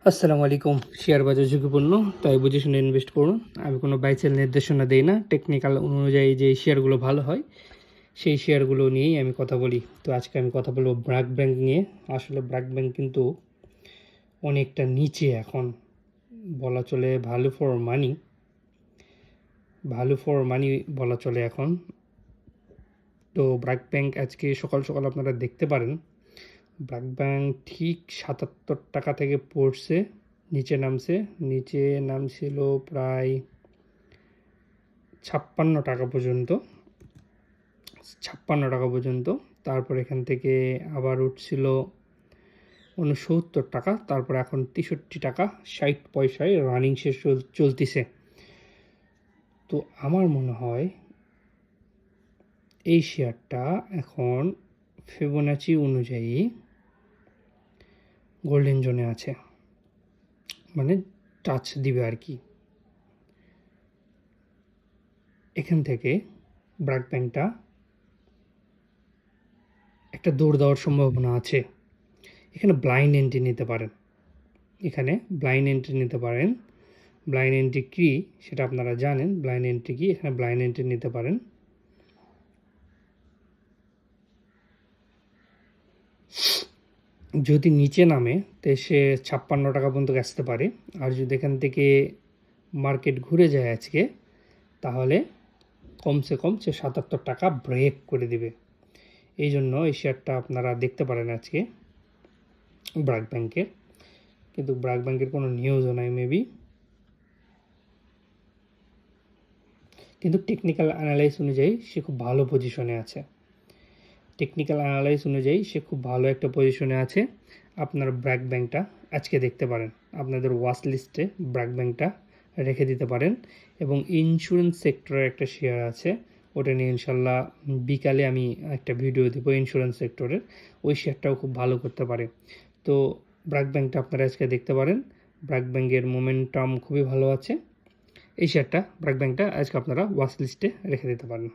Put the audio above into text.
আসসালামু আলাইকুম। শেয়ার বাজার ঝুঁকিপূর্ণ, তাই বুঝে শুনে ইনভেস্ট করুন। আমি কোনো বাই সেল নির্দেশনা দেই না। টেকনিক্যাল অনুযায়ী যে শেয়ারগুলো ভালো হয় সেই শেয়ারগুলো নিয়েই আমি কথা বলি। তো আজকে আমি কথা বলবো ব্র্যাক ব্যাংক নিয়ে। আসলে ব্র্যাক ব্যাংক কিন্তু অনেকটা নিচে এখন, বলা চলে ভ্যালু ফর মানি বলা চলে এখন। তো ব্র্যাক ব্যাংক আজকে সকাল সকাল আপনারা দেখতে পারেন ব্র্যাক ব্যাংক ঠিক ৭৭ টাকা থেকে পড়ছে, নিচে নামছিল প্রায় ৫৬ টাকা পর্যন্ত। তারপর এখান থেকে আবার উঠছিল ৬৯ টাকা, তারপর এখন ৬৩ টাকা ৬০ পয়সায় রানিং শেষ চলতিছে। তো আমার মনে হয় এই শেয়ারটা এখন ফিবোনাচি অনুযায়ী গোল্ডেন জোনে আছে, মানে টাচ দিবে আর কি। এখান থেকে ব্র্যাক ব্যাংকটা একটা দৌড় দেওয়ার সম্ভাবনা আছে। এখানে ব্লাইন্ড এন্ট্রি নিতে পারেন। ব্লাইন্ড এন্ট্রি কী সেটা আপনারা জানেন। ব্লাইন্ড এন্ট্রি কী, এখানে ব্লাইন্ড এন্ট্রি নিতে পারেন। যদি নিচে নামে তো সে ৫৬ টাকা পর্যন্ত আসতে পারে। আর যদি এখান থেকে মার্কেট ঘুরে যায় আজকে, তাহলে কমসে কম সে ৭৭ টাকা ব্রেক করে দিবে। এই জন্য এই শেয়ারটা আপনারা দেখতে পারেন আজকে ব্র্যাক ব্যাংকের। কিন্তু ব্র্যাক ব্যাংকের কোনো নিউজও নাই মেবি। কিন্তু টেকনিক্যাল অ্যানালাইস অনুযায়ী সে খুব ভালো পজিশনে আছে। একটা পজিশনে আছে। আপনারা ব্র্যাক ব্যাংকটা আজকে দেখতে পারেন, আপনাদের ওয়াচ লিস্টে ব্র্যাক ব্যাংকটা রেখে দিতে পারেন। এবং ইন্স্যুরেন্স সেক্টরের একটা শেয়ার আছে, ওটা নিয়ে ইনশাল্লাহ বিকালে আমি একটা ভিডিও দেবো ইন্স্যুরেন্স সেক্টরের। ওই শেয়ারটাও খুব ভালো করতে পারে। তো ব্র্যাক ব্যাংকটা আপনারা আজকে দেখতে পারেন। ব্র্যাক ব্যাংকের মোমেন্টাম খুবই ভালো আছে। এই শেয়ারটা ব্র্যাক ব্যাংকটা আজকে আপনারা ওয়াচ লিস্টে রেখে দিতে পারেন।